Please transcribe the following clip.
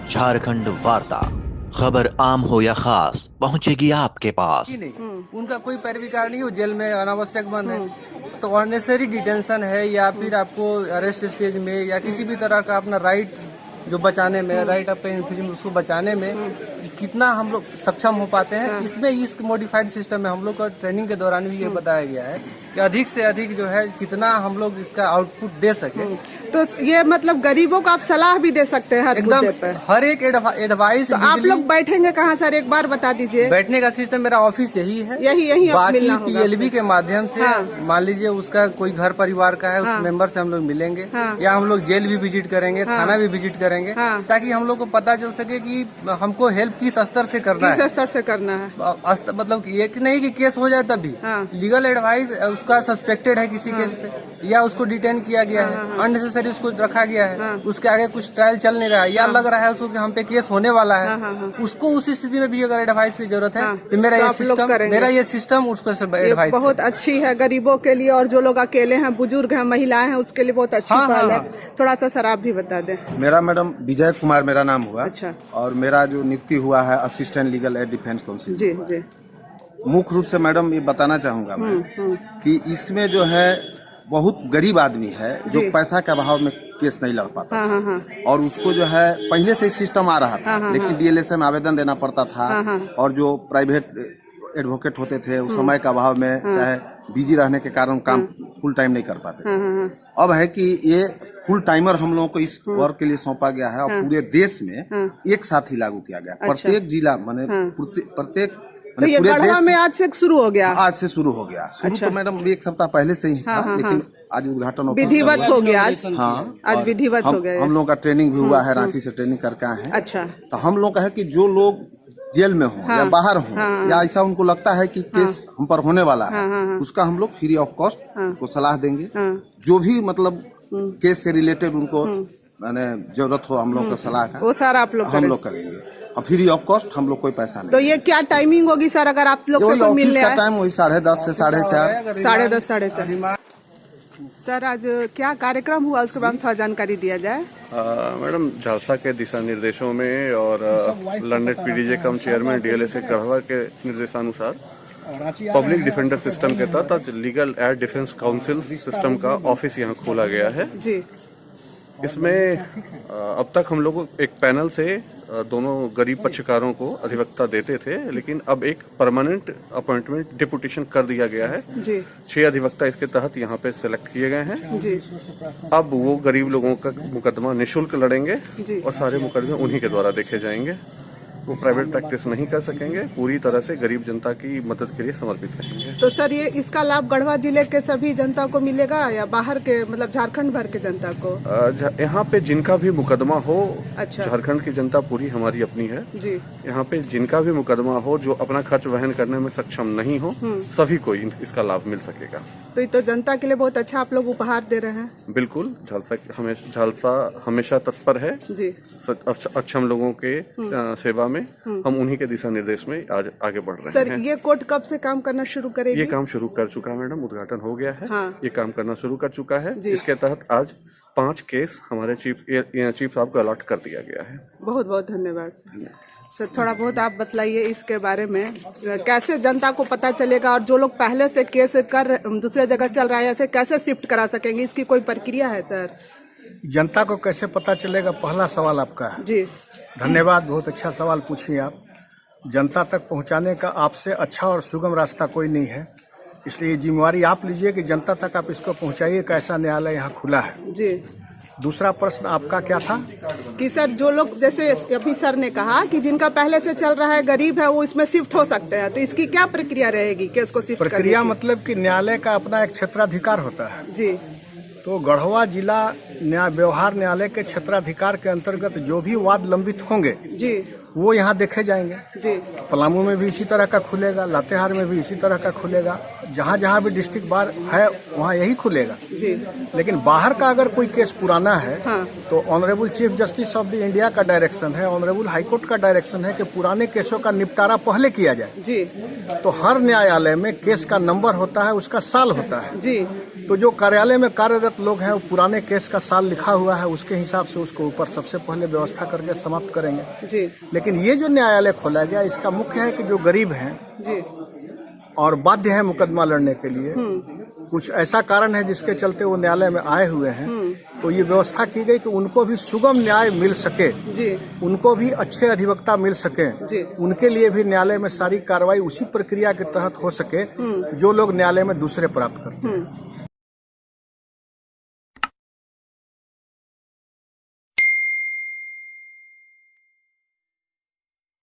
झारखंड वार्ता, खबर आम हो या खास पहुंचेगी आपके पास। उनका कोई पैरविकार नहीं, वो जेल में अनावश्यक बंद है तो अननेसेसरी डिटेंशन है, या फिर आपको अरेस्ट स्टेज में या किसी भी तरह का अपना राइट जो बचाने में, राइट ऑफ इन्फ्रिंजमेंट उसको बचाने में कितना हम लोग सक्षम हो पाते हैं। इसमें इस मॉडिफाइड सिस्टम में हम लोग का ट्रेनिंग के दौरान भी ये बताया गया है कि अधिक से अधिक जो है कितना हम लोग इसका आउटपुट दे सके। तो ये मतलब गरीबों को आप सलाह भी दे सकते हैं हर मुद्दे पे, हर एक एडवाइस। तो आप लोग बैठेंगे कहाँ सर, एक बार बता दीजिए। बैठने का सिस्टम मेरा ऑफिस यही है, यही बाकी पीएलबी के माध्यम से मान लीजिए उसका कोई घर परिवार का है, उस मेंबर से हम लोग मिलेंगे, या हम लोग जेल भी विजिट करेंगे, थाना भी विजिट करेंगे, ताकि हम लोग को पता चल सके कि हमको हेल्प किस स्तर से करना है, किस स्तर से करना है। मतलब ये नहीं कि केस हो जाए तभी लीगल एडवाइस, उसका सस्पेक्टेड है किसी केस पे या उसको डिटेन किया गया है, अननेसेसरी उसको रखा गया है, उसके आगे कुछ ट्रायल चल नहीं रहा है या लग रहा है उसको कि हम पे केस होने वाला है, उसको उस स्थिति में भी अगर एडवाइस की जरूरत है तो मेरा ये सिस्टम उसको एडवाइस बहुत अच्छी है गरीबों के लिए, और जो लोग अकेले हैं, बुजुर्ग हैं, महिलाएं हैं, उसके लिए बहुत अच्छी पहल है। थोड़ा सा सर आप भी बता दें। मेरा मैडम विजय कुमार मेरा नाम हुआ। अच्छा। और मेरा जो नियुक्ति हुआ है assistant legal aid defence counsel. जी जी। मुख्य रूप से मैडम ये बताना चाहूंगा मैं कि इसमें जो है बहुत गरीब आदमी है जो पैसा के अभाव में केस नहीं लड़ पाता। और उसको जो है पहले से सिस्टम आ रहा था, लेकिन डीएलएसए में आवेदन देना पड़ता था, और जो प्राइवेट एडवोकेट होते थे उस समय के अभाव में चाहे बिजी रहने के कारण काम फुल टाइम नहीं कर पाते। अब है कि ये फुल टाइमर हम लोगों को इस वर्क के लिए सौंपा गया है, और पूरे देश में एक साथ ही लागू किया गया। प्रत्येक जिला माने प्रत्येक तो ये गढ़वा में आज से शुरू हो गया। आज से शुरू हो गया। शुरू तो मैडम एक सप्ताह पहले से ही था, लेकिन आज उद्घाटन विधिवत हो गया। आज विधिवत हो गया। हम लोग का ट्रेनिंग भी हुआ है, रांची से ट्रेनिंग करके आए हैं। अच्छा। तो हम लोग का है कि जो लोग जेल में हो या बाहर हो, या ऐसा उनको लगता है कि केस हम पर होने वाला है, उसका हम लोग फ्री ऑफ कॉस्ट को सलाह देंगे। जो भी मतलब केस से रिलेटेड उनको मैंने जरूरत हो हम लोग का सलाह का, वो सारा आप लोग हम लोग करेंगे, और फ्री ऑफ कॉस्ट हम लोग कोई पैसा नहीं। तो ये क्या टाइमिंग होगी सर, अगर आप लोग से कोई मिलने आए? टाइम वही 10:30 से 4:30। 10:30 4:30। सर आज क्या कार्यक्रम हुआ उसके बाद थोड़ा जानकारी दिया जाए। मैडम झालसा के दिशा निर्देशों में और लंडन पीडीजे कम चेयरमैन डीएलएसए गढ़वा के निर्देशानुसार पब्लिक डिफेंडर सिस्टम के तहत legal aid defence council system का ऑफिस यहाँ खोला गया है जी। इसमें अब तक हम लोग एक पैनल से दोनों गरीब पक्षकारों को अधिवक्ता देते थे, लेकिन अब एक परमानेंट अपॉइंटमेंट डिपुटेशन कर दिया गया है जी। 6 अधिवक्ता इसके तहत यहाँ पे सिलेक्ट किए गए हैं जी। अब वो गरीब लोगों का मुकदमा निःशुल्क लड़ेंगे और सारे मुकदमे उन्हीं के द्वारा देखे जाएंगे। वो प्राइवेट प्रैक्टिस नहीं कर सकेंगे, पूरी तरह से गरीब जनता की मदद के लिए समर्पित रहेंगे। तो सर ये इसका लाभ गढ़वा जिले के सभी जनता को मिलेगा या बाहर के मतलब झारखंड भर के जनता को? यहाँ पे जिनका भी मुकदमा हो, अच्छा, झारखंड की जनता पूरी हमारी अपनी है जी। यहाँ पे जिनका भी मुकदमा हो जो अपना खर्च वहन करने में सक्षम नहीं हो, सभी को इसका लाभ मिल सकेगा। तो ये तो जनता के लिए बहुत अच्छा आप लोग उपहार दे रहे हैं। बिल्कुल, झालसा हमेशा तत्पर है जी अक्षम लोगों के सेवा में। हम उन्हीं के दिशा निर्देश में आज आगे बढ़ रहे हैं। सर ये कोर्ट कब से काम करना शुरू करेगी? ये काम शुरू कर चुका है मैडम, उद्घाटन हो गया है। ये काम करना शुरू कर चुका है। इसके तहत आज 5 केस हमारे चीफ साहब को अलॉट कर दिया गया है। बहुत बहुत धन्यवाद सर। थोड़ा बहुत आप बतलाइए इसके बारे में, कैसे जनता को पता चलेगा, और जो लोग पहले से केस कर दूसरे जगह चल रहा है ऐसे कैसे शिफ्ट करा सकेंगे, इसकी कोई प्रक्रिया है सर? जनता को कैसे पता चलेगा, पहला सवाल आपका है जी। धन्यवाद, बहुत अच्छा सवाल पूछिए आप। जनता तक पहुंचाने का आपसे अच्छा और सुगम रास्ता कोई नहीं है, इसलिए जिम्मेवारी आप लीजिए कि जनता तक आप इसको पहुंचाइए। कैसा न्यायालय यहाँ खुला है जी। दूसरा प्रश्न आपका क्या था? कि सर जो लोग जैसे अभी सर ने कहा कि जिनका पहले से चल रहा है, गरीब है, वो इसमें शिफ्ट हो सकते हैं, तो इसकी क्या प्रक्रिया रहेगी कि इसको शिफ्ट प्रक्रिया मतलब कि न्यायालय का अपना एक क्षेत्राधिकार होता है जी। तो गढ़वा जिला व्यवहार न्यायालय के क्षेत्राधिकार के अंतर्गत जो भी वाद लंबित होंगे जी वो यहाँ देखे जाएंगे जी। पलामू में भी इसी तरह का खुलेगा, लातेहार में भी इसी तरह का खुलेगा, जहाँ जहाँ भी डिस्ट्रिक्ट बार है वहाँ यही खुलेगा जी। लेकिन बाहर का अगर कोई केस पुराना है तो honourable chief justice of the India का डायरेक्शन है, ऑनरेबल हाईकोर्ट का डायरेक्शन है कि पुराने केसों का निपटारा पहले किया जाए जी। तो हर न्यायालय में केस का नंबर होता है, उसका साल होता है जी। तो जो कार्यालय में कार्यरत लोग हैं वो पुराने केस का साल लिखा हुआ है, उसके हिसाब से उसको ऊपर सबसे पहले व्यवस्था करके समाप्त करेंगे जी। लेकिन ये जो न्यायालय खोला गया इसका मुख्य है कि जो गरीब हैं जी और बाध्य है मुकदमा लड़ने के लिए, कुछ ऐसा कारण है जिसके चलते वो न्यायालय में आए हुए हैं, तो ये व्यवस्था की गई कि उनको भी सुगम न्याय मिल सके जी। उनको भी अच्छे अधिवक्ता मिल सके जी। उनके लिए भी न्यायालय में सारी कार्रवाई उसी प्रक्रिया के तहत हो सके जो लोग न्यायालय में दूसरे प्राप्त करते हैं।